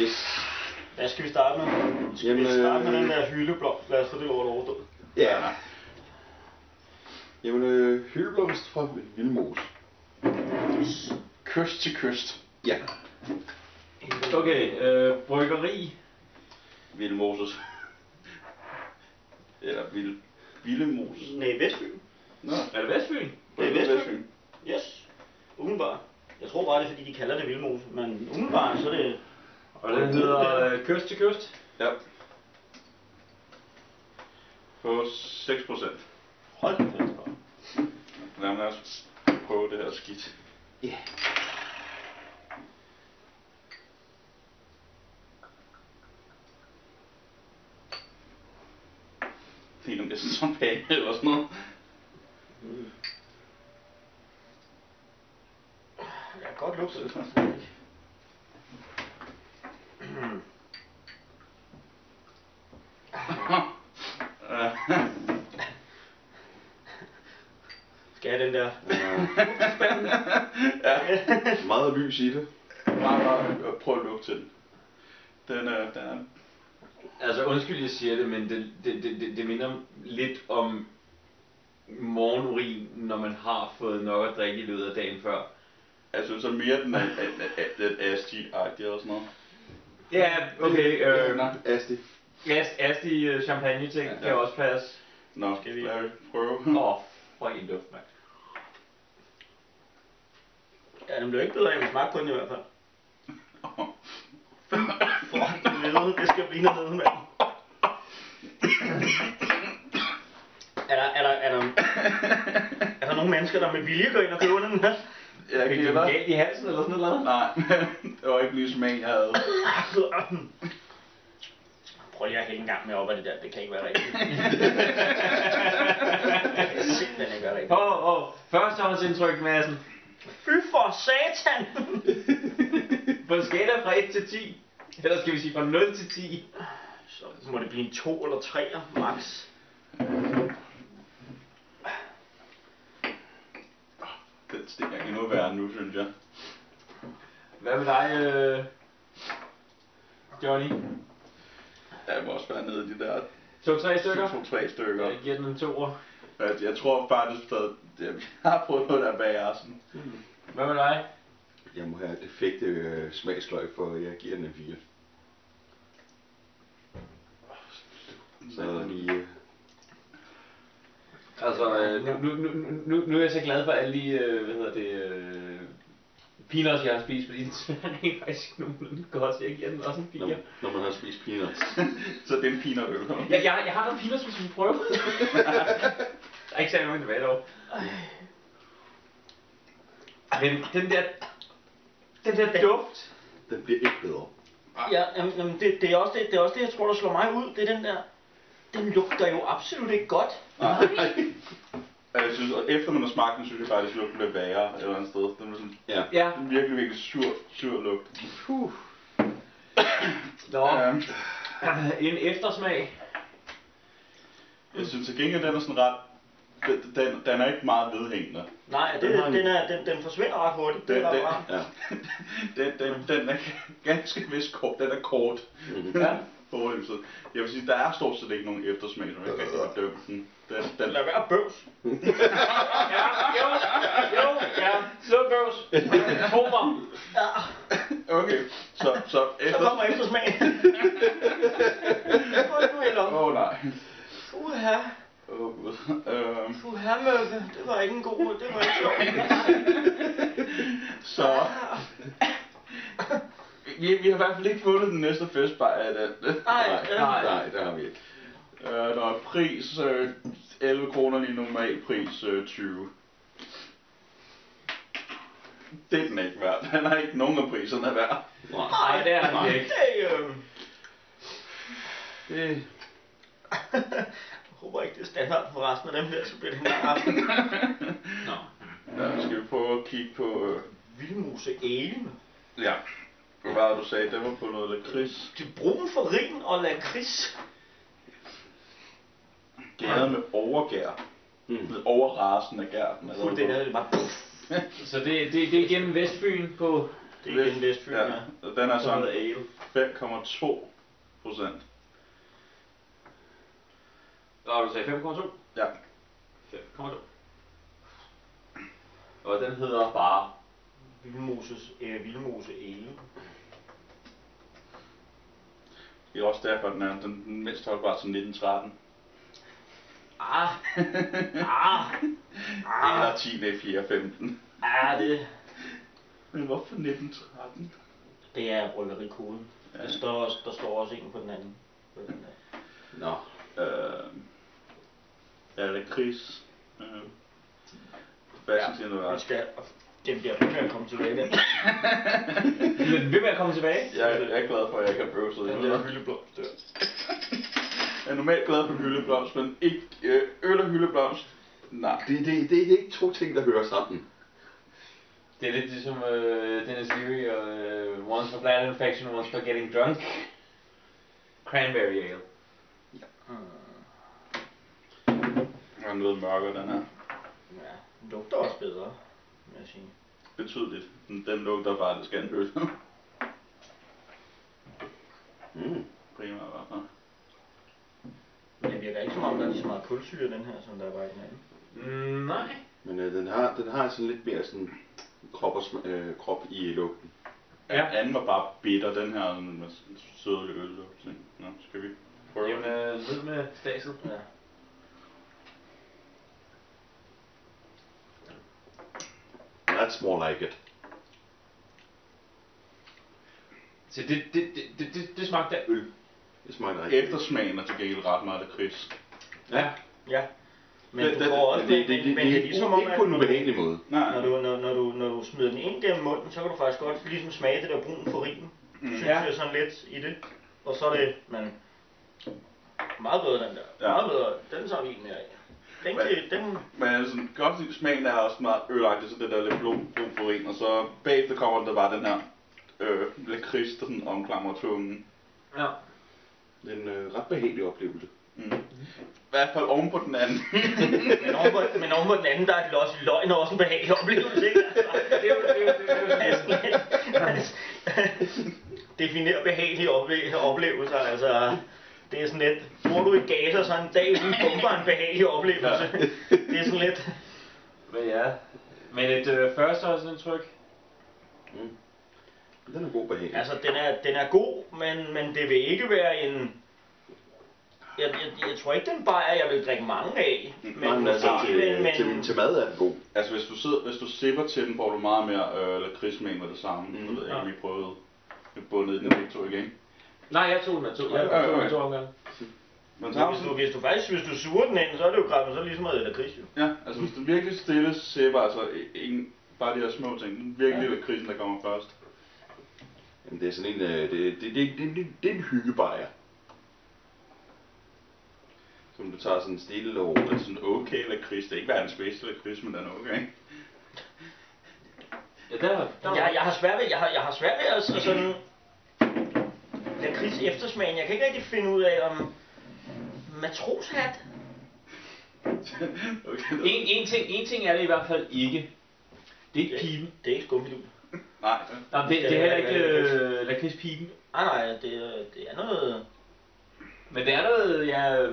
Yes. Hvad skal vi starte med? Skal vi starte med den der hyldeblomst? Lad os få det lort overstået. Ja. Jamen, hyldeblomst fra Vildmose. Kyst til kyst. Ja. Okay, bryggeri. Vildmoses. Eller Vildmose. Nej, Vestfyn. Nå. Er det Vestfyn? Det er Vestfyn. Yes. Umiddelbart. Jeg tror bare, det er fordi, de kalder det Vildmose. Men umiddelbart, så er det... Og den hedder kyst til kyst. Ja. På 6%. Hold da fast. Lad mig også prøve det her skidt. Ja. Yeah. Det er næsten som pæne eller sådan noget. Jeg kan godt lugte det. Skal jeg have den der? Ja, meget lys i det. Meget prøv at lugte til den. Den er... Altså undskyld jeg siger det, men det minder lidt om morgenurin, når man har fået nok at drikke i løbet af dagen før. Altså så mere den Asti-agtig eller sådan noget. Ja, okay. Asti. Asti champagne ting kan også passe. Nå, skal vi prøve? For en luft, mand. Ja, den bliver ikke bedre af at smage på den i hvert fald. For helvede, det skal blive noget mand. Er der nogle mennesker, der med vilje går ind og køber den her? Jeg Fik du galt i halsen eller sådan noget? Nej, det var ikke lige smag, jeg havde. Prøv lige at hælde en gang med op af det der, det kan ikke være rigtigt. Det kan simpelthen ikke være rigtigt. Førstehåndsindtryk, Madsen. Fy for satan! På en skala fra 1 til 10. Eller skal vi sige fra 0 til 10? Så må det blive en 2 eller 3 max. Den stikker endnu værre nu, synes jeg. Hvad med dig, Johnny? Jeg må også være nede i de der 2-3 stykker? 2-3 stykker. Jeg giver den en 2'er. Jeg tror faktisk, at jeg har prøvet noget der bag sådan. Hvad med dig? Jeg må have defekte smagsløg, for jeg giver den en 4. Så lige... Altså, nu er jeg så glad for alle de, peanuts, jeg har spist, fordi det smager rent faktisk nogenlunde godt, så jeg giver den også en 4. Når man har spist peanuts. Så det er en peanutøl. Jeg har noget peanuts, hvis vi prøver. Der er ikke særlig mange tilbage dog. Men den der duft. Den bliver ikke bedre. Ja, jamen, det er også det, jeg tror, der slår mig ud. Det er den der... Den lugter jo absolut ikke godt. Nej. Jeg synes, at efter man har smagt den, synes jeg faktisk, at lugten bliver værre et eller andet sted. Den er sådan, ja. En virkelig sur lugt. Nå, en eftersmag. Jeg synes til gengæld, den er sådan ret... Den er ikke meget vedhængende. Nej, den forsvinder ret hurtigt. Det er ret rart. Ja. Den er ganske vist kort. Den er kort. Ja. Jeg vil sige, der er stort set ikke nogen eftersmag, som jeg kan bedømme den. Lad være bøvs. Ja, slå bøvs. Tro mig. Ja. Okay, så kommer eftersmagen. Åh nej. Uha. Uha, møkke. Det var ikke en god... Det var ikke sjovt. Så... Vi har i hvert fald ikke fundet den næste festbajer af den. Nej, det har vi ikke. Der er pris 11 kroner lige normal pris 20. Det er den ikke værd. Den har ikke nogen af priserne værd. Nej, det er den ikke. Det jeg håber ikke, det er standard for resten af dem der, så bliver det en lang aften. Nå. Ja, skal vi prøve at kigge på... Vildmose Alen. Ja. Hvad var det, du sagde? Det var på noget lakrids. Det er brun farin og lakrids. Gæret med overgær. Med overrasen af gærten. Fuldstændig, det bare... Så det er igen Vestfyn på Det er igen Vestfyn, ja. Og den er Så sådan noget ale. 5,2%. Og du sagde 5,2? Ja. 5,2. Og den hedder bare... Vildmose Ale. Det er også derfor, den mindst holdbar til 1913. Eller 10.4.15. Men hvorfor 1913? Det er bryggerikoden. Ja. Der står også en på den anden. På den der. Nå. Lakrids. Sebastian siger noget ret. Den bliver ved med at komme tilbage, den. Den ved med at komme tilbage? Jeg er glad for, at jeg ikke har bøvset i Den noget. der hyldeblomst der. Jeg er normalt glad for hyldeblomst, men ikke øl og hyldeblomst. Nej. Det er ikke to ting, der hører sammen. Det er lidt ligesom Dennis Leary og Once for Bladder Infection, Once for Getting Drunk. Cranberry Ale. Den er noget mørkere, den her. Ja, den lugter også bedre, vil jeg sige. Betydeligt. Den lugter bare lidt skandøl. Primært i hvert fald. Men det virker ikke som om, der er lige så meget kulsyre den her, som der var i den anden. Nej. Men den har sådan lidt mere sådan krop i lugten. Ja. Anden var bare bitter, den her med sødlig øllugt. Nå, skal vi prøve Jamen, ned med staset. Ja. That's more like it. Så det smagte af øl. Det smager rigtigt. Eftersmagen er til gengæld ret meget lakrids. Ja. Ja. Men du får også det er ligesom om, ikke på en ubehagelig måde. Nej. Når du smider den ind gennem munden, så kan du faktisk godt ligesom smage det der brun farin. Synes jeg sådan lidt i det. Og så er det, men meget bedre den der. Ja. Meget bedre. Den tager vi en mere af. Men altså, godt lide, smagen er også meget ølagtig, så det der lidt brun farin. Og så bagefter kommer der bare den her lakrids, der sådan omklamrer tungen. Ja. Det er en ret behagelig oplevelse. I hvert fald oven på den anden. men oven på den anden, der er det også løgn og også en behagelig oplevelse, ikke? Det er jo Definere behagelige oplevelser, altså. Det er sådan lidt, får du i Gaza så en dag uden bomber en behagelig oplevelse. Ja. Det er sådan lidt. Men ja. Men et førsteårsindtryk. Den er god behagelig. Altså, den er god, men det vil ikke være en... Jeg tror ikke, den bajer, jeg vil drikke mange af. Men altså, til mad er den god. Altså, hvis du sipper til den, får du meget mere lakridsmæng med det samme. Jeg ved ikke, vi prøvede bundet den begge to igen. Nej, jeg tog den af to. Jeg tog den af to omgange. Men hvis du suger den ind, så er det jo gravet, så er det ligesom noget lakrids jo. Ja, altså hvis du virkelig stille sipper, altså bare de her små ting, virkelig lakridsen, der kommer først. Jamen det er sådan en, det er en hyggebajer. Som du tager sådan stille og Det er sådan okay lakrids, det er ikke verdens bedste lakrids, men den er okay. Ja, Jeg har svært ved at sådan... Lakrids eftersmagen, jeg kan ikke rigtig finde ud af om... Matroshat? Okay, en ting er det i hvert fald ikke. Det er ikke piben. Det er ikke skumfidul. Nej. Det er heller ikke lakridspiben. Nej, det er noget... Men det er noget, ja...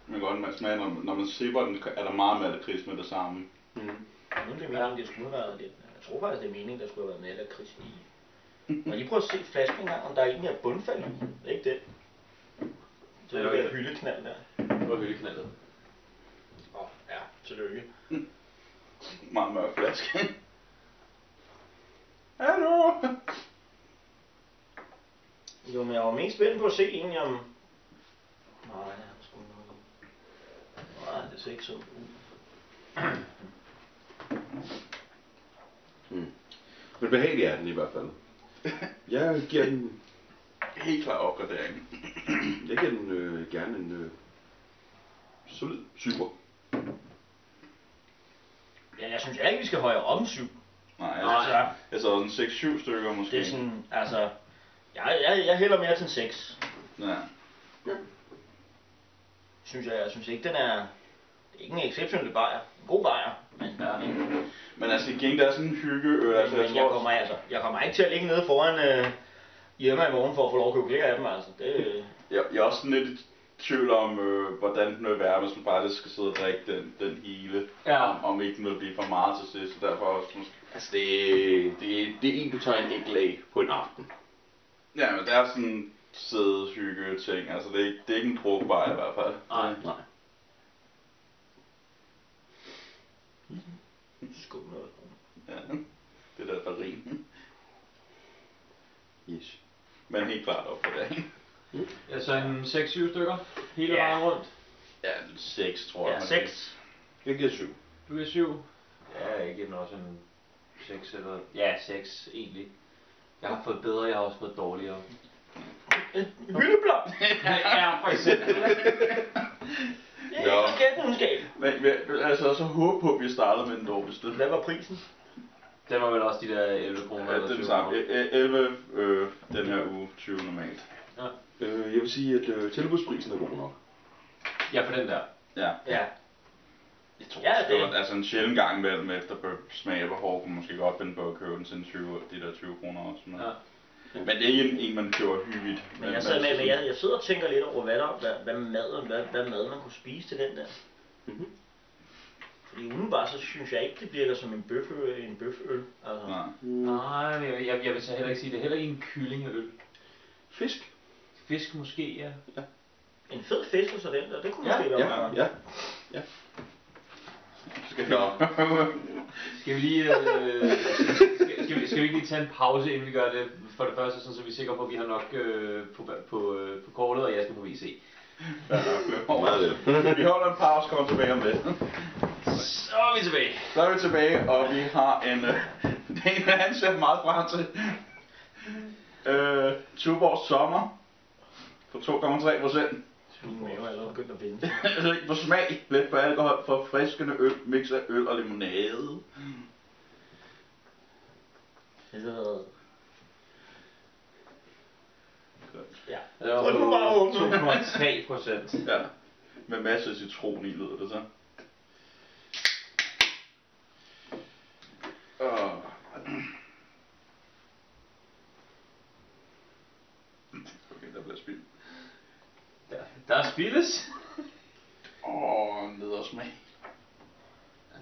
Men godt, man smager, når man sipper den, er der meget mere lakrids med det samme. Nu er det meningen, det skulle have været lidt... Jeg tror faktisk, det er meningen, der skulle have været mere lakrids i. Må jeg lige prøve at se flasken en gang, om der egentlig er bundfald i? Det er ikke det. Så er det der hyldeknald der. Det var hyldeknaldet. Ja, tillykke. Meget mørk flaske. Hallo! Jo, men jeg var mest spændt på at se egentlig om... Nej, sgu noget. Nej, det ser ikke så ud. Men behagelig er den i hvert fald. Jeg giver den... Helt klar opgradering. Jeg giver den gerne en solid 7'er. Ja, jeg synes ikke, vi skal højere op en 7. Nej, jeg så en 6-7 stykker måske. Det er sådan, altså... Jeg hælder mere til en 6. Ja. Jeg synes ikke, den er Det er ikke en exceptionel bajer. En god bajer. Men altså igen, der er sådan en hyggeøl. Altså, Men jeg kommer ikke til at ligge nede foran Irma i morgen for at få lov at købe flere af dem, altså. Jeg er også sådan lidt i tvivl om, hvordan den vil være, hvis man faktisk skal sidde og drikke den hele. Ja. Om ikke den vil blive for meget til sidst, så derfor også måske... Altså det er en, du tager en enkelt af på en aften. Ja, men det er sådan en sæde hygge ting, altså det er ikke en drukbar i hvert fald. Nej. Skål noget. Ja, det der farin. Yes. Men helt klart op på dagen. Altså en 6-7 stykker, hele vejen rundt. Ja, 6 tror jeg. Ja, måske. 6. Jeg giver 7. Du er 7. Ja, jeg giver den også en 6 eller... Ja, 6 egentlig. Jeg har fået bedre, jeg har også fået dårligere. Hyldeblom! Ja, for eksempel. Det er ikke skæbnenskab. Men altså så håbe på, at vi startede med den dårligste. Hvad var prisen? Den var vel også de der 11 kroner Ja, eller den 20 samme. kroner. 11 den her uge, 20 normalt. Ja. Jeg vil sige, at tilbudsprisen er god nok. Ja, for den der. Ja. Ja. Jeg tror, Ja, det- godt, altså en sjældent gang imellem efter smag og behov, kunne man måske godt finde på at købe den til en 20, de der 20 kroner også. Men, Ja. men det er ikke en, man køber hyppigt. Men jeg sidder og tænker lidt over, hvad mad man kunne spise til den der. Mhm. Fordi umiddelbart så synes jeg ikke, det virker som en bøføl. Altså. Nej. Nej, men jeg vil så heller ikke sige, det er heller ikke en kyllingeøl. Fisk. Fisk måske, ja. En fed fisk så den der, det kunne Ja, måske være Ja, meget. ja. Skal vi... Skal vi lige, skal vi ikke lige tage en pause, inden vi gør det? For det første, sådan, så vi er sikre på, at vi har nok på kortet, og jeg skal på WC. Meget vel. Vi holder en pause, kommer tilbage om lidt. Så er vi tilbage. Så er vi tilbage, og vi har en... det er en, han ser meget frem til. Tuborgs sommer på 2,3%. Min mave er allerede begyndt at vinde. Rig på smag, let på alkohol, forfriskende øl, mix af øl og limonade. Ja. Det var Og nu bare åbne. 2,3%. Ja, med masser af citron i, lyder det så. Okay, der bliver spildt. Der er spildes. En ledersmag.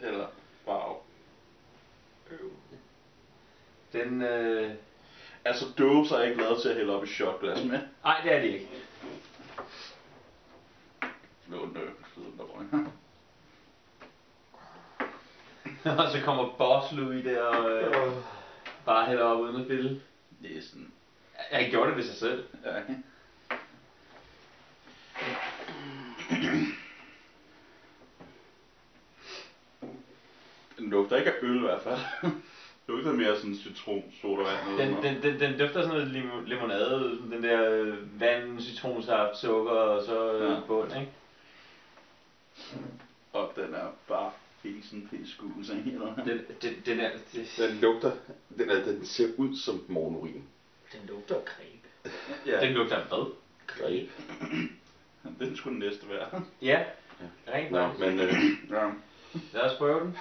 Eller farve. Den, Altså dåbs er ikke lavet til at hælde op i shotglas med. nej, det er det ikke. Lån der. Og så kommer Boss Louis der og bare hælder op uden at spille. Det er sådan... Jeg gjorde det ved sig selv. Ja. Den lugter ikke af øl i hvert fald. Det lugter mere sådan citron, sodavand. Den dufter sådan noget limonade, den der vand, citronsaft, sukker og så Ja. bund, ikke? Og den er bare fesen piskus, ikke? Den er... Den lugter, den ser ud som morgenurin. Den lugter af kræb. Ja, Den lugter af hvad? Kræb. den skulle den næste være. Ja, rent Nå, faktisk. men Ja. Lad os prøve den.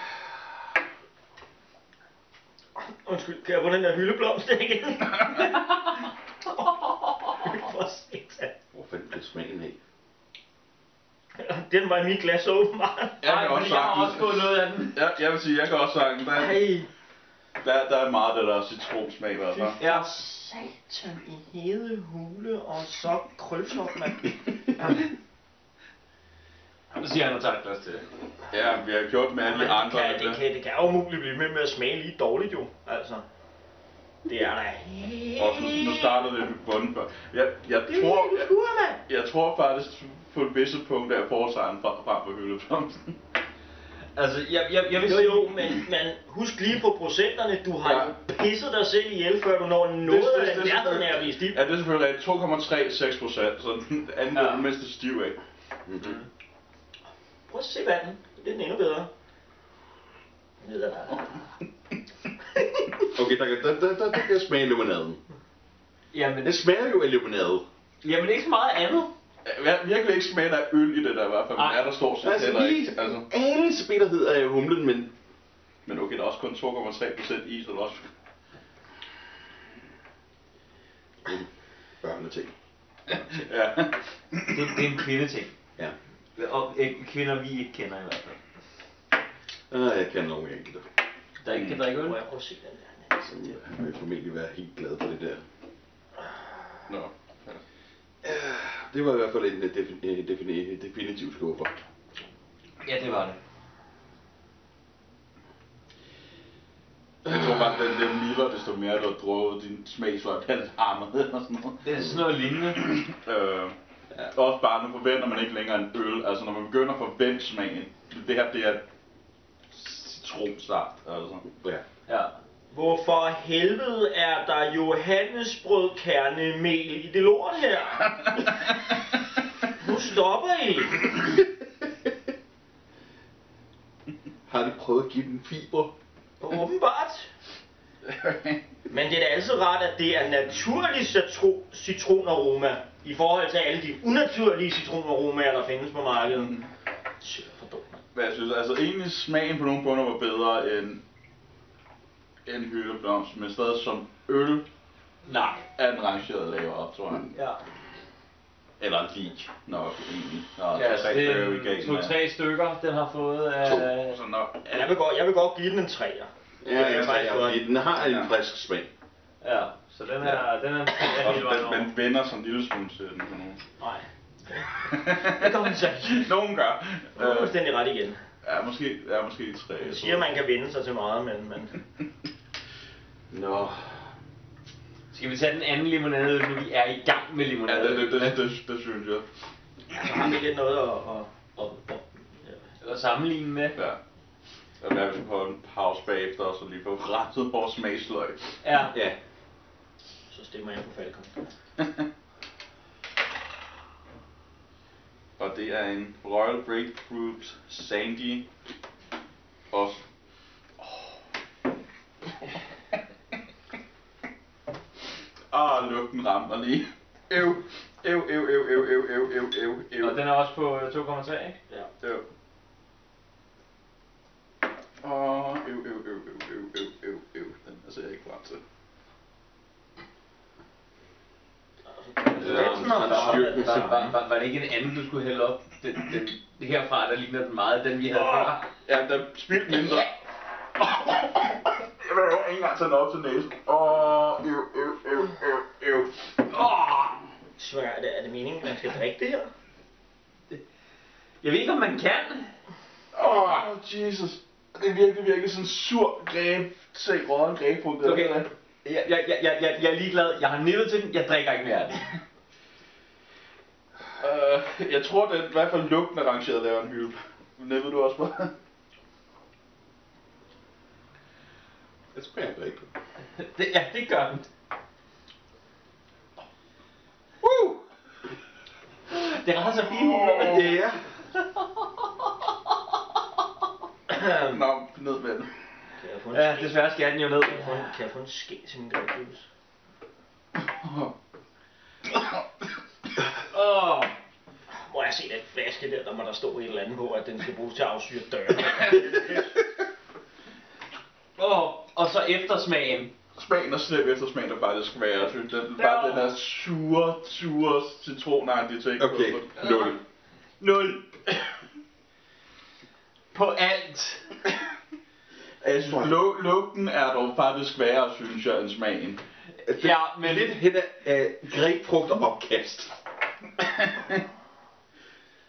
Undskyld, kan jeg få den der hyldeblomst igen? For satan. hvor fanden blev smagen af? Den var i mit glas åbenbart. Jeg kan Ej, også fordi jeg har sagtens- også fået noget af den. Ja, jeg vil sige, jeg kan også sagtens. Ej, Der er meget af det der citronsmag i hvert fald. Ja. satan i hede hule og så krølsop, mand. Nu siger han, at tager et glas til. Ja, vi har gjort med alle de andre. Det kan jo umuligt blive med at smage lige dårligt jo, altså. Det er da helt... Og nu startede det på bunden før. Jeg Det er helt mand. jeg tror faktisk på et visse punkt, at jeg foretræder en frem for hyldeblomsten. Altså, jeg vil Jo, men husk lige på procenterne. Du har Ja. jo pisset dig selv ihjel, før du når noget af den verdensnærvige stiv. Ja, det er selvfølgelig rigtigt. 2,36%, så den anden er den mindste stiv af. Prøv at se vandet. Det er den endnu bedre. Okay, der kan jeg smage limonaden. Jamen, Det smager jo af limonade. jamen ikke så meget andet. virkelig ikke smagen af øl i det der i hvert fald, men der står så Altså heller lige ikke. Altså. anelse bitterhed af humlen, men... Men okay, der er også kun 2,3% is, eller også. Børneting. Ja. Det er en kvindeting. Ja. Og kvinder vi ikke kender i hvert fald. Jeg kender nogle enkelte. Der ikke kan drikke øl. Må jeg prøve at se den der? Som vil formentlig være helt glad for det der. Nå. Det var i hvert fald en definitiv skuffer. Ja, det var det. Jeg tror bare, at den mildere, desto mere du har drukket din smagsløg, den harmet eller sådan noget. Det er sådan noget lignende. Også bare, nu forventer man ikke længere en øl. Altså, når man begynder at forvente smagen. Det her, det er citronsaft, altså. Ja. Ja. Hvorfor helvede er der johannesbrødkernemel i det lort her? Nu stopper I. Har de prøvet at give den fiber? Åbenbart. Men det er da altid rart, at det er naturlig citronaroma i forhold til alle de unaturlige citronaromaer, der findes på markedet. Shit, for dumt, mand. Men jeg synes, altså egentlig smagen på nogle punkter var bedre end hyldeblomst, men stadig som øl Nej. er den rangeret lavere op, tror jeg. Ja. Eller en leak, nok egentlig. Nå, Ja, så det bøger vi gav er den af. 2-3 stykker, den har fået af... Så nok. Jeg vil godt give den en 3'er. Den har en frisk smag. Ja, så den er Og hele vejen over. man vender som en lille smule til den for nogen. Nej. Det kommer så ikke. Nogen gør. Du er fuldstændig ret igen. Ja, måske 3. Jeg siger, man kan vende sig til meget, men... Nå. Skal vi tage den anden limonade, nu vi er i gang med Ja, limonade? det synes jeg. Så har vi lidt noget at Eller sammenligne med? Ja. Jeg vil have på en pause bagefter, og så lige få rettet vores smagsløg. Ja. Ja. Så stemmer jeg på Falcon. Og det er en Royal Grapefruit Sandy. Også. Lugten rammer lige. Ew. Og den er også på 2,3, ikke? Ja. Jo. Den ser jeg ikke frem til. Var det ikke en anden, du skulle hælde op? Det herfra, der ligner den meget, den vi havde før. Ja, der er spildt mindre. Jeg vil ikke engang tage den op til næsen. Er det meningen, at man skal drikke det her? Jeg ved ikke, om man kan. Jesus. Det er virkelig sådan en sur råden grapefrugt. Okay. Jeg er ligeglad. Jeg har nippet til den. Jeg drikker ikke mere af den. Jeg tror, det er i hvert fald lugten er rangeret lavere end hylde. Nippede du også på? Det smager ikke. Ja, det gør den. Det er ret så fint. Ja. Nå, ned med den. Ja, desværre skal den jo ned. Kan jeg få en ske til min grapefruit? Må jeg se den flaske der må der stå et eller andet på, at den skal bruges til at afsyre døre. Og så eftersmagen. Smagen og slip eftersmagen, der bare det skal være. Jeg synes, den der sure citronagtige ting. Okay, 0. 0. På alt. Jeg synes, lugten er dog faktisk værre, synes jeg, end smagen. Ja, men Lidt hen af grapefrugt og opkast.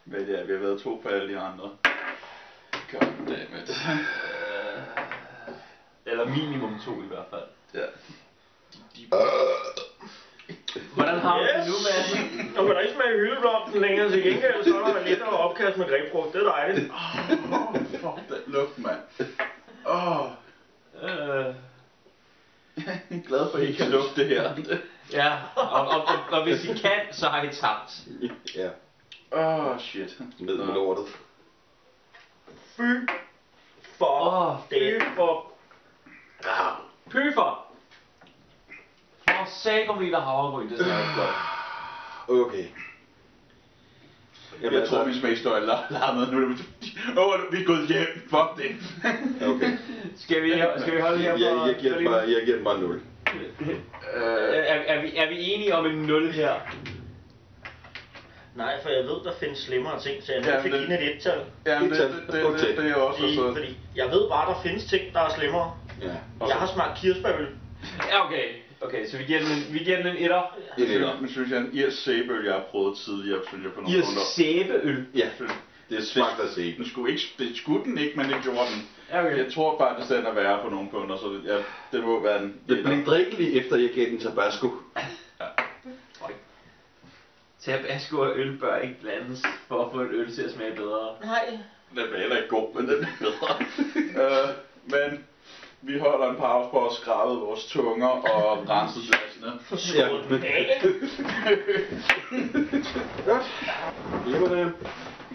Men ja, vi har været 2 på alle de andre. Goddammit. Eller minimum 2 i hvert fald. Ja. Hvordan har du det nu, Mads? Når man ikke smager hyldeblomsten længere til gengæld, så er der lidt at opkast med grapefrugt. Det er dejligt. Fuck den lugt, mand. Jeg er glad for, at I ikke kan lugte det her. Ja, og hvis I kan, så har I tabt. Ja. Shit. Ned med lortet. Fy for det. Pyfer! For sagomel og havregryn, det smager godt. Okay. Jamen, Jeg tror, vi smagstøj larmet nu. Vi er gået hjem. Fuck det. Okay. Skal vi holde her for... Jeg giver den bare 0. Er vi enige om en 0 her? Nej, for jeg ved, der findes slemmere ting, så jeg er nødt til at give den et 1-tal. Jamen, det er også så... Fordi jeg ved bare, der findes ting, der er slemmere. Ja. Jeg har smagt kirsebærøl. Ja, okay, så vi giver den en etter. Men synes jeg, en irsk sæbeøl, jeg har prøvet tidligere, synes jeg på nogle Irsk punkter. sæbeøl? Ja, det smagte af sæbe. Det skulle den ikke, men det gjorde den. Okay. Jeg tror faktisk, den er værre på nogle punkter, så det må være en... Det blev drikkelig efter, jeg gav den Tabasco. Tabasco og øl bør ikke blandes for at få en øl til at smage bedre. Nej. Den bliver heller ikke god, men den er bedre. Men vi holder en pause på at skrabe vores tunger og rense glasene. Skål den af. Godt. Jamen,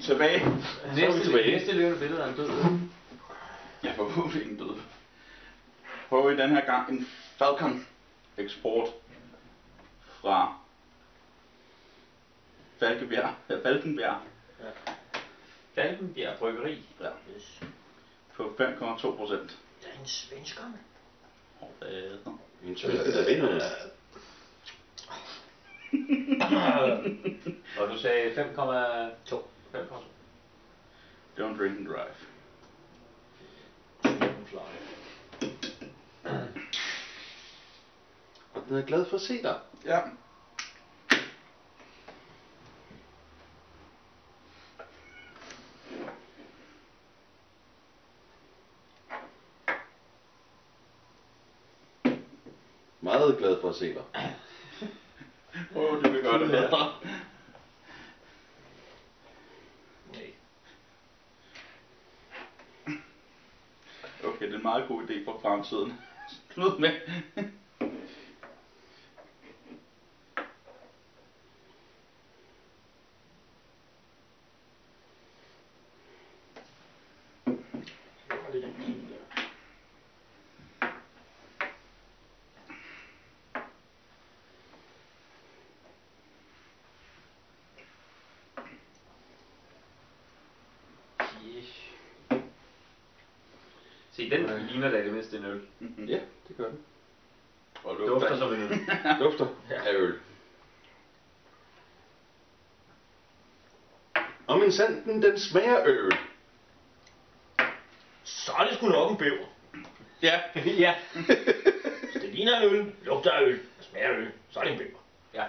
Tilbage. Næste levende billede af en død øl. Jeg får forhåbentlig ikke død. Prøver i den her gang en Falcon eksport fra Falkenberg. Falkenbjerg Bryggeri. Ja. På 5,2%. Der er en svensker. en svenske, der vinder. Og du sagde 5,2. 5,2. Don't drink and drive. Og den er glad for at se dig. Ja. Meget glad for at se dig. Det vil gøre det bedre. Nej. Okay, det er en meget god idé for fremtiden. Slut med. Se, den ligner da det mindste en øl. Ja, det gør den. Og Dufter som en øl. Dufter af øl. Og min sanden, den smager øl. Så er det sgu nok en bæver. Ja. Ja. Hvis det ligner en øl, lugter af øl, og smager af øl, så er det en bæver. Ja.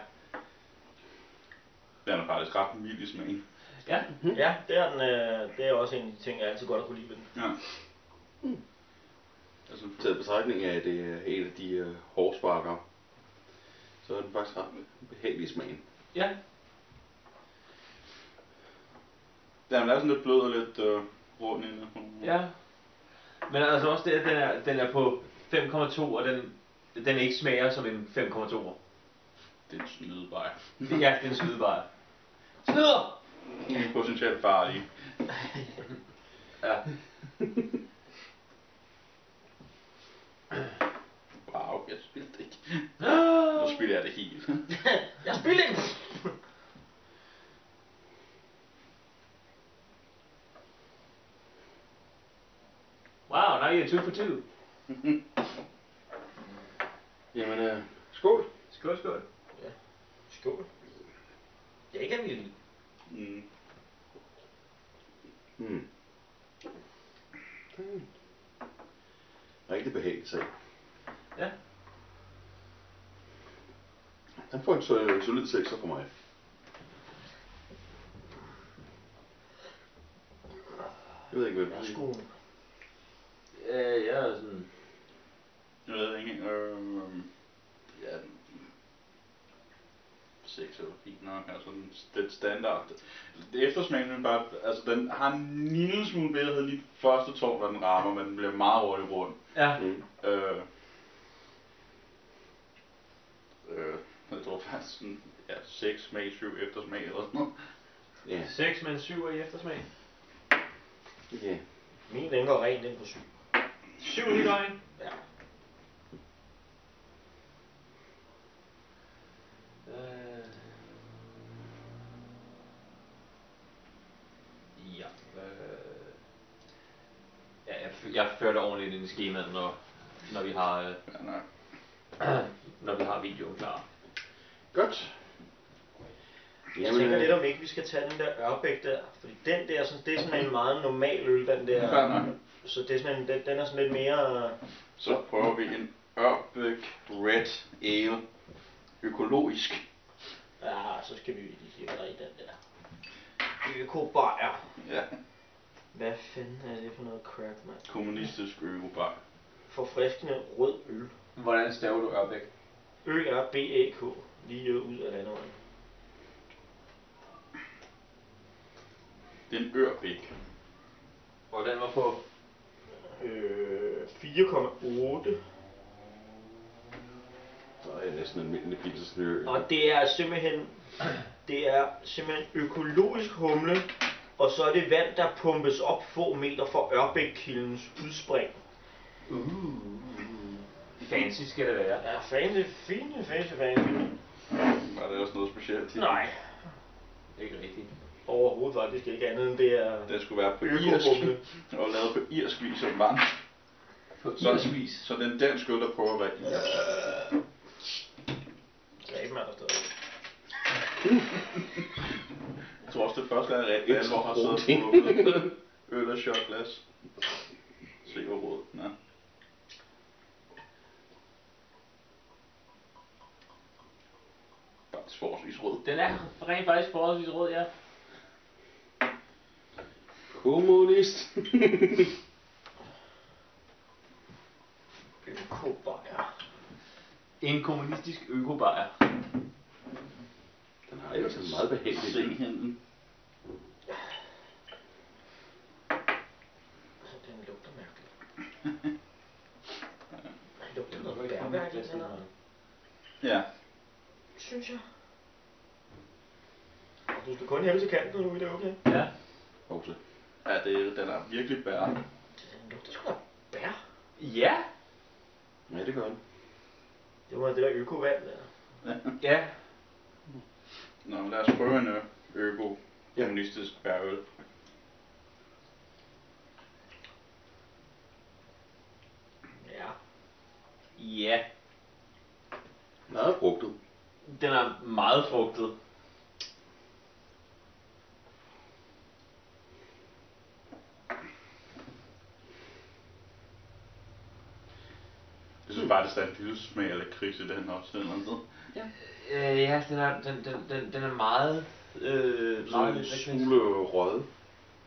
Den er faktisk ret mild i smagen. Ja. Ja, det er, det er også en af de ting, jeg altid godt har kunne lide ved den. Ja. Altså, Taget betragtning af, at det er en af de hårdsparkere, så er den faktisk ret behagelig i smagen. Ja. den er sådan lidt blød og lidt rund inde. Ja. Men altså også det, at den er på 5,2, og den ikke smager som en 5,2. Det er en snydebajer. Ja, det er en skydebar. Snyder! Potentielt farlig. Ja. Wow, jeg spildte ikke. Nu spiller jeg det helt. Jeg spiller ikke! Wow, now you're 2 for 2. Jamen, skål. Skål, skål. Ja, skål. Jeg ikke er vildt. Rigtig behageligt sag. Ja. Den får en solid 6'er for mig. Jeg ved ikke, hvad det er. Skål. Jeg er sådan... Jeg ved ikke. Ja, 6 eller fint nok. Altså det standard. Det eftersmagen er bare, altså den har en lille smule bedre lige første tår, når den rammer, men den bliver meget hurtigt rundt. Ja. Jeg tror faktisk sådan, 6 smag, 7 eftersmag eller sådan noget. Ja. 6 med en 7 i eftersmag. Ja. Min den går rent ind på 7. 7 i døgn. Ja. Jeg fører det ordentligt ind i skemaet, når vi har når vi har videoen klar. Godt. Jeg tænker lidt om ikke vi skal tage den der Ørbæk der, fordi den der, det er sådan en meget normal øl, den der. Så det er sådan en, den er sådan lidt mere... Så prøver vi en Ørbæk Red Ale. Økologisk. Ja, så skal vi lige se, hvad der er i den der. Økobajer. Ja. Hvad fanden er det for noget crap, mand? Kommunistisk økobar. Forfriskende rød øl. Hvordan staver du Ørbæk? Ørbæk. Lige ud af landevejen. Det er en Ørbæk. Og den var på 4,8. Så er næsten almindelig pilsner. Og det er simpelthen økologisk humle, og så er det vand, der pumpes op få meter fra Ørbækkildens udspring. Fancy skal det være. Ja, fancy. Var det også noget specielt til? Nej, Ikke rigtigt. overhovedet faktisk ikke andet end det er Det skulle være på irsk. økohumle. Og lavet på irsk vis som vand. På Sådan, så det er en dansk øl, der prøver at være irsk. Greben er der stadig. Jeg tror også, det første er rigtig alvor har siddet på åbnet øl og shotglas. Se hvor rød den er. Faktisk forholdsvis rød. Den er rent faktisk forholdsvis rød, ja. Kommunist. Økobajer. En kommunistisk økobajer. Den har ellers en meget behagelig Se lyd. hende. Den lugter mærkeligt. Den lugter noget bærværk i den her. Ja. Synes jeg. Du skal kun hælde til kanten, når du er det okay? Ja. Også. Ja, den er virkelig bær. Den lugter sgu da bær. Ja. Ja, det gør den. Det var det der økovand der. Ja. Nå, men lad os prøve en øko-kommunistisk bærøl. Ja. Ja. Meget frugtet. Den er meget frugtet. Jeg synes faktisk, der er en lille smag af lakrids i den også. Eller andet. Ja, den er meget... Så meget en lakrids. smule røget.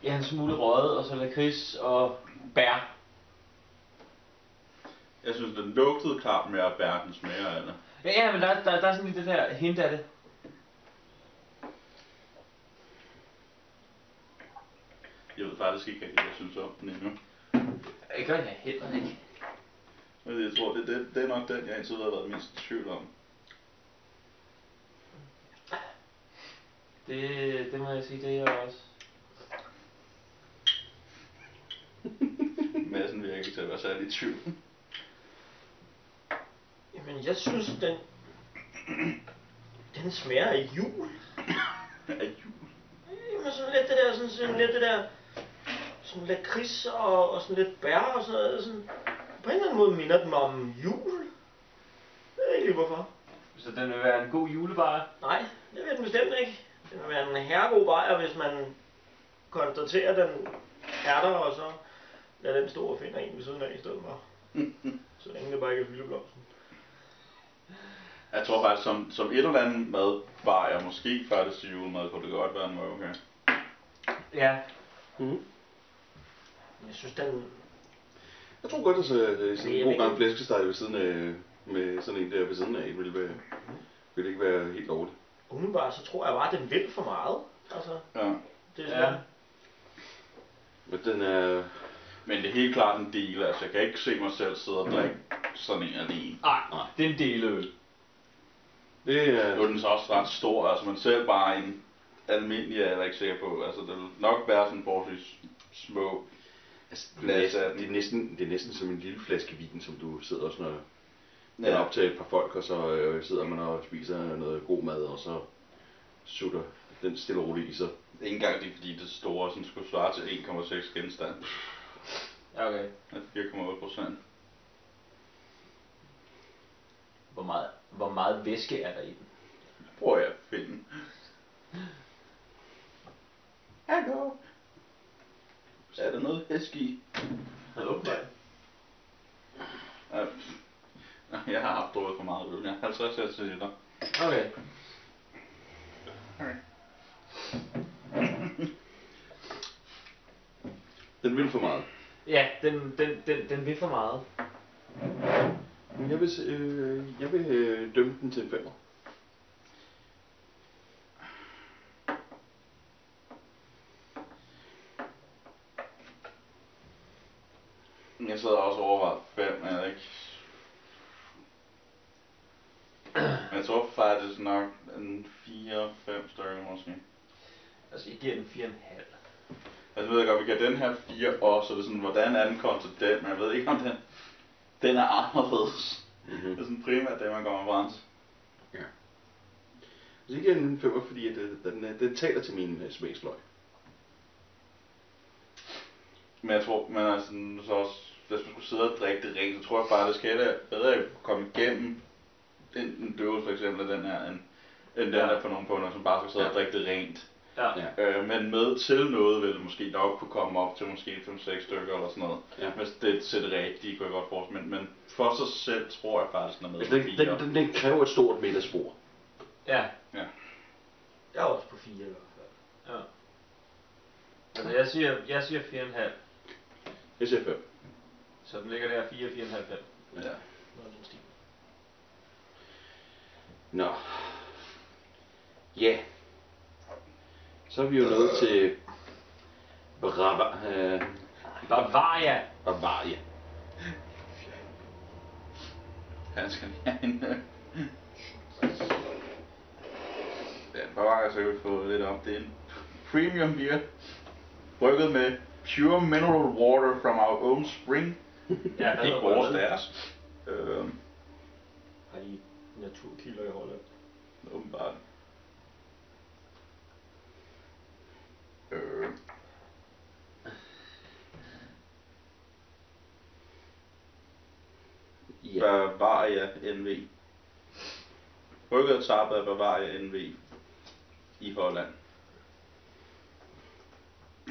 Ja, en smule røget, og så lakrids og bær. Jeg synes, den lugtede klart mere af bær, den smager af det. Ja, men der er sådan lidt det der hint af det. Jeg ved faktisk ikke rigtig, hvad jeg synes om den endnu. Det gør jeg heller ikke. Men jeg tror, det er nok den, jeg indtil videre har været mindst i tvivl om. Det må jeg sige, det er jeg også. Madsen virker ikke til at være særlig i tvivl. Jamen, jeg synes, den smager af jul. Af jul. Jamen, sådan lidt det der, sådan lidt det der, sådan lakrids og sådan lidt bær og sådan noget. Sådan, på en eller anden måde minder den mig om jul. Jeg ved ikke lige hvorfor. Så den vil være en god julebajer? Nej, det vil den bestemt ikke. Den vil være en herregod bajer, hvis man konstaterer, at den er der, og så lader den stå og finder en ved siden af i stedet for. Så længe det bare ikke er hyldeblomsten. Jeg tror faktisk, som et eller andet madbajer, måske faktisk til julemad, kunne det godt være en måde, okay. Ja. Mm. Jeg synes, den... Jeg tror godt, at sådan en jeg god ved gang flæskesteg ved siden af, med sådan en der ved siden af, ville ikke være helt dårligt. Umiddelbart, så tror jeg bare, at den vil for meget. Altså, Ja. det er sådan... Ja. Men den er... Men det er helt klart en del, altså jeg kan ikke se mig selv sidde og drikke sådan en alene. Nej, det er en deløl. Det er... Nu er den så også ret stor, altså man selv bare en almindelig er jeg ikke sikker på. Altså det vil nok være sådan forholdsvis små. Altså, glas af den. det er næsten som en lille flaske vin, som du sidder og sådan Ja. den op til et par folk, og så sidder man og spiser noget god mad, og så sutter den stille og roligt i sig. Ikke engang det, fordi det store sådan skulle svare til 1,6 genstand. Ja, Okay. Det er 4,8%. Hvor meget væske er der i den? Prøver jeg at finde. Hallo. Er der noget hæsk i? Ja, åbenbart. Jeg har haft drukket for meget øl. Jeg har 50 cl. Okay. Den vil for meget. Ja, den vil for meget. Jeg vil dømme den til en 5'er. Jeg sidder også og overvejer 5, men jeg ikke. Men jeg tror faktisk nok en 4-5 stykker måske. Altså, jeg giver den 4,5. Altså ved jeg godt, vi kan den her 4 også, så det er sådan, hvordan er den kontra den, men jeg ved ikke om den er anderledes. Mm-hmm. Det er sådan primært det, man kommer frem til. Ja. Så jeg giver den en 5'er, fordi at den taler til min smagsløg. Men jeg tror, man er sådan, så også, hvis man skulle sidde og drikke det rent, så tror jeg faktisk, at det er bedre at komme igennem en døve for eksempel den her, end den der på nogle punkter, som bare skal sidde og drikke det rent. Ja. Men med til noget vil det måske nok kunne komme op til måske 5-6 stykker eller sådan noget. Ja. Hvis det er til det rigtige, kunne jeg godt forestille men for sig selv tror jeg faktisk, den er med Altså, på 4. den kræver et stort middagsbord. Ja. Ja. Jeg er også på 4 i hvert fald. Ja. Altså, jeg siger 4,5. Jeg siger 5. Så den ligger der 4, 4,5, 5. Ja. Noget af den stil. Nå. Ja. Så er vi jo nået til Bavaria. Bavaria. Han skal have en... Ja, Bavaria, så kan vi få lidt op. Det er en premium beer. Brygget med pure mineral water from our own spring. Ja, Ikke vores, deres. Har de naturkilder i Holland? Åbenbart. Ja. Bavaria NV. Brygget og tappet af Bavaria NV i Holland.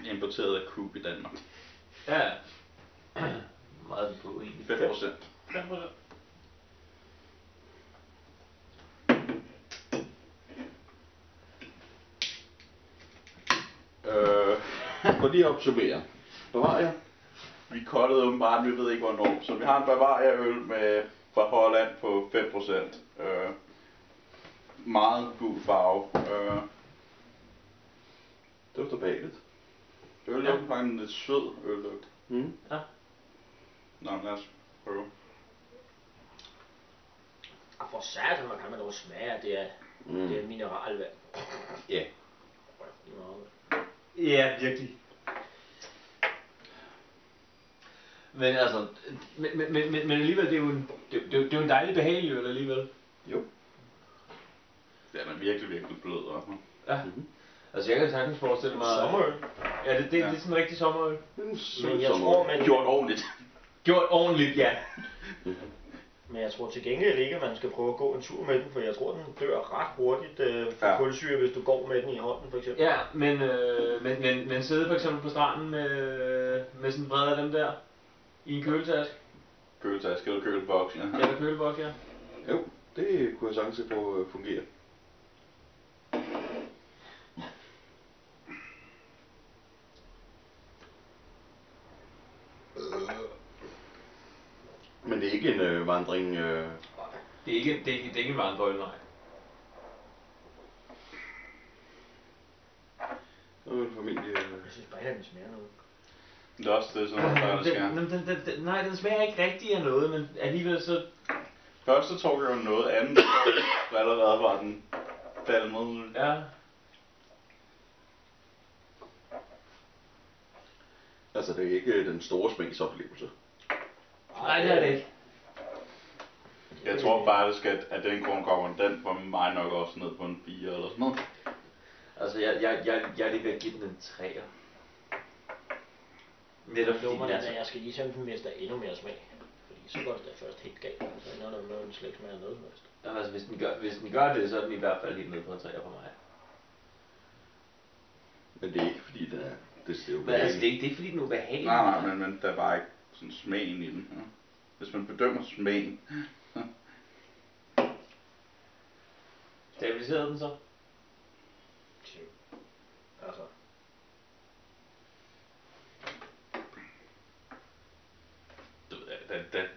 Importeret af Coop i Danmark. Ja. Meget på egentlig. 5%. 5%. For lige at opsummere. Bavaria. Vi kottede åbenbart, vi ved ikke hvornår. Så vi har en Bavaria øl med fra Holland på 5%. Meget gul farve. Dufter behageligt. Øllugten faktisk en lidt sød øllugt. Mm. Ja. Nå, lad os prøve. Og for satan, man kan man dog smage, at det er mineralvand. Ja. Ja, virkelig. Men altså, men alligevel, det er jo en dejlig behagelig øl alligevel. Jo. Den er virkelig, virkelig blød. Også. Ja. Altså, jeg kan sagtens forestille mig... Sommerøl. Ja, det er sådan en rigtig sommerøl. Men jeg tror, man... Gjort ordentligt. Gjort ordentligt, ja. Men jeg tror til gengæld ikke, at man skal prøve at gå en tur med den, for jeg tror, den dør ret hurtigt for kulsyre, hvis du går med den i hånden, for eksempel. Ja, men sidde for eksempel på stranden med sådan en bred af dem der, i en køletaske. Køletaske eller køleboks, ja. Eller køleboks, ja. Jo, det kunne jeg sagtens se på at fungere. Men det er ikke en vandring... Det er ikke en vandrøl, nej. Det er formentlig... Jeg synes bare ikke, at den smager noget. Det er også det, som der skal. Nej, den smager ikke rigtig af noget, men alligevel så... Først så tog jeg jo noget andet, så allerede var den falmet. Ja. Altså, det er ikke den store smagsoplevelse. Nej, det er det ikke. Jeg tror faktisk, at den grund kommer den for mig nok også ned på en 4 eller sådan noget. Altså, jeg er lige ved at give den en 3'er. Netop fordi Nummerne det er, at jeg skal lige simpelthen miste endnu mere smag. Fordi så går det da først helt galt. Så ender der noget, den slet ikke smager noget som helst. Jamen, altså, hvis den gør det, så er den i hvert fald helt nede på en 3'er for mig. Men det er ikke fordi, det er jo Men altså, det er ikke fordi den er ubehagelig. Nej, men der er bare ikke sådan smagen i den. Ja. Hvis man bedømmer smagen. Stabiliserede den så? Altså.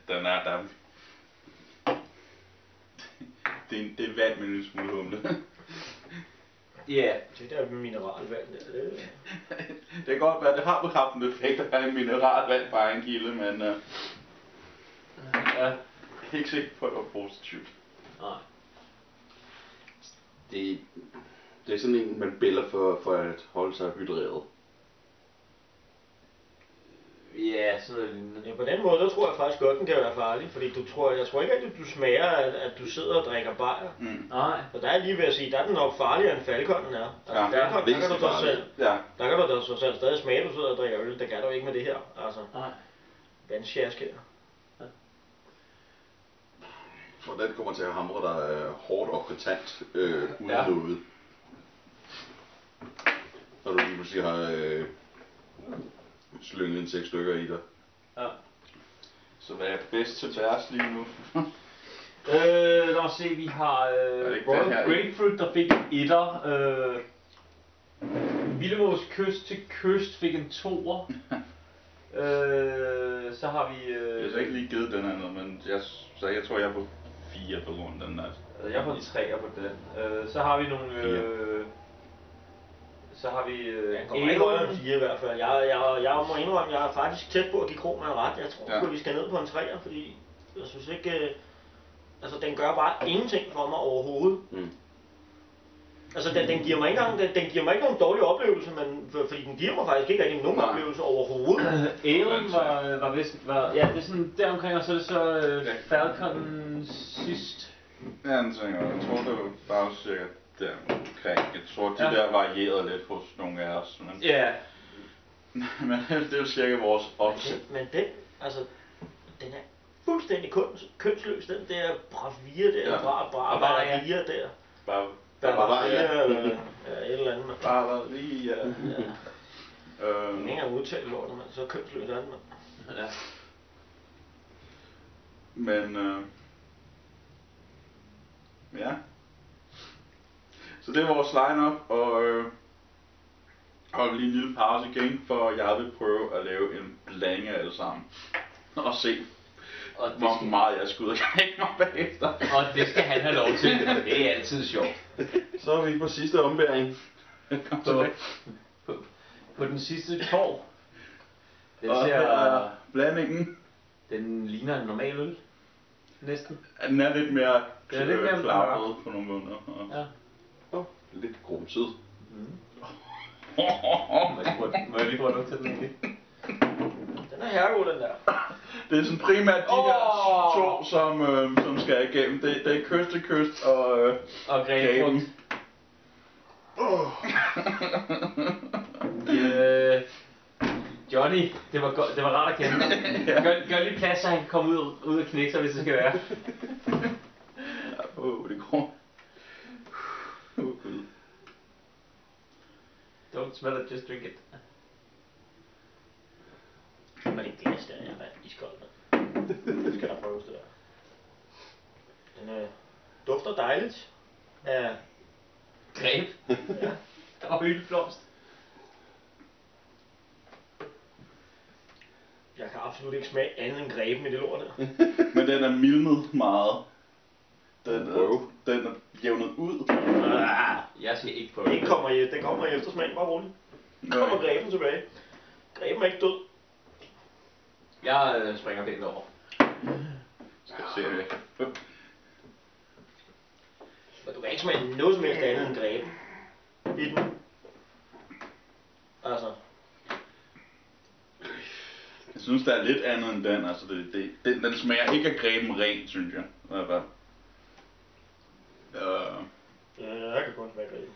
Den er der. Det er vand med en smule humle. Ja. Det der mineralvand der, Det kan godt være, det har haft en effekt at have en mineralvand på egen kilde, men Ja. jeg er ikke sikker på, at det var positivt. Nej. Det er sådan en, man biller for at holde sig hydreret. Ja, sådan noget lignende. Ja, på den måde, der tror jeg faktisk godt, den kan være farlig. Fordi jeg tror ikke, at du smager, at du sidder og drikker bajer. Nej. Og der er lige ved at sige, der er den nok farligere end falkonen er. Altså, Ja, falkonen, der kan du da selv. Ja. Der kan du da så selv stadig smage, at du sidder og drikker øl. Det kan du ikke med det her. Altså, Nej. vandsjask her. Jeg tror, den kommer til at hamre dig hårdt og kontant uden noget. Når du lige pludselig har slynget en 6 stykker i dig. Ja. Så hvad er bedst til værs lige nu? Lad os se, vi har det ikke den Royal her? Grapefruit, der fik en etter. Vildemos Kyst til Kyst fik en 2'er. Så har vi... Jeg har så ikke lige givet den her, men jeg tror, jeg er på 4 på grund af den der. Jeg er på 3'er på den. Så har vi nogle... Så har vi... Jeg kommer ikke højere end 4 i hvert fald. Jeg må indrømme, jeg er faktisk tæt på at give Kromand ret. Jeg tror, at vi skal ned på en 3'er, fordi jeg synes ikke... altså, den gør bare ingenting for mig overhovedet. Altså, den giver mig ikke nogen dårlig oplevelse, men fordi den giver mig faktisk ikke rigtig nogen oplevelse overhovedet. Alen var vist... ja, det er sådan deromkring, og så er det så Falcon sidst. Ja, jeg tror, det var bare cirka deromkring. Jeg tror, de der varierede lidt hos nogle af os. Men, men det er jo cirka vores odds. Men den, altså, den er fuldstændig kønsløs, den der Bravia der, Bravia der. Bavaria eller et eller andet, mand. Bavaria. Jeg kan ikke engang udtale lortet, mand. Så kønsløs er den, mand. Ja. Men, ja. Så det er vores line-up, og lige en lille pause igen, for jeg vil prøve at lave en blanding af alle sammen. Og se, hvor meget jeg skal ud og knække mig bagefter. Og det skal han have lov til. Det er altid sjovt. Så er vi på sidste ombæring. På den sidste tår. Den og ser... blandingen. Den ligner en normal øl. Næsten. Den er lidt mere klapret på nogle måneder. Ja. Lidt grumset. Må jeg lige prøve at til den igen? Den er herregod, den der. Det er sådan primært de der to, som skal igennem. Det er kyst til kyst og grapefrugt. Johnny, det var rart at kende dig. Gør lige plads, så han kan komme ud og knække sig, hvis det skal være. Det går. Gud. Don't smell it, just drink it. Men det glas der, jeg er iskoldt. Det skal der prøves, det der. Den dufter dejligt af greb. Ja. Og hyldeblomst. Jeg kan absolut ikke smage andet end greben i det lort der. Men den er mildnet meget. Den er jævnet ud. Jeg skal ikke prøve det. Den kommer i eftersmagen, bare roligt. Så kommer greben tilbage. Greben er ikke død. Jeg springer pænt over. Skal se det. Men du kan ikke smage noget som helst andet end greben i den. Altså. Jeg synes, der er lidt andet end den. Altså, den smager ikke af greben rent, synes jeg. Jeg kan kun smage greben.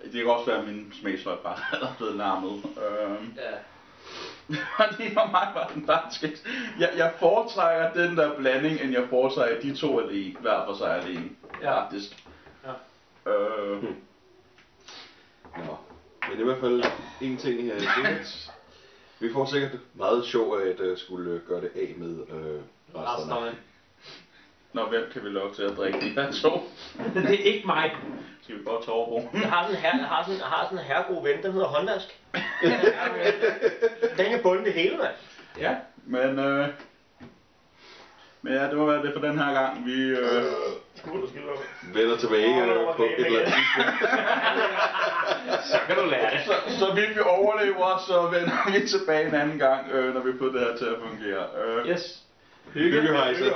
Det kan også være, at min smagsløg bare er blevet larmet. Ja. Fordi for mig var den faktisk ikke... Jeg foretrækker den der blanding, end jeg foretrækker de to alene, hver for sig alene. Ja. Faktisk. Ja. Nå. Men i hvert fald en ting her, det er, at vi får sikkert meget sjov af at skulle gøre det af med resterne. Nå, hvem kan vi lokke til at drikke de her to? Det er ikke mig. Skal vi bare tage overbro? Jeg har sådan en herregod ven, den hedder håndvask. Den kan bunde det hele, mand. Ja. Men ja, det må være det for den her gang. Vi vender tilbage på et eller andet tidspunkt. Så kan du lære det. Så vidt vi overlever, så vender vi tilbage en anden gang, når vi får det her til at fungere. Yes. Hygge hejse.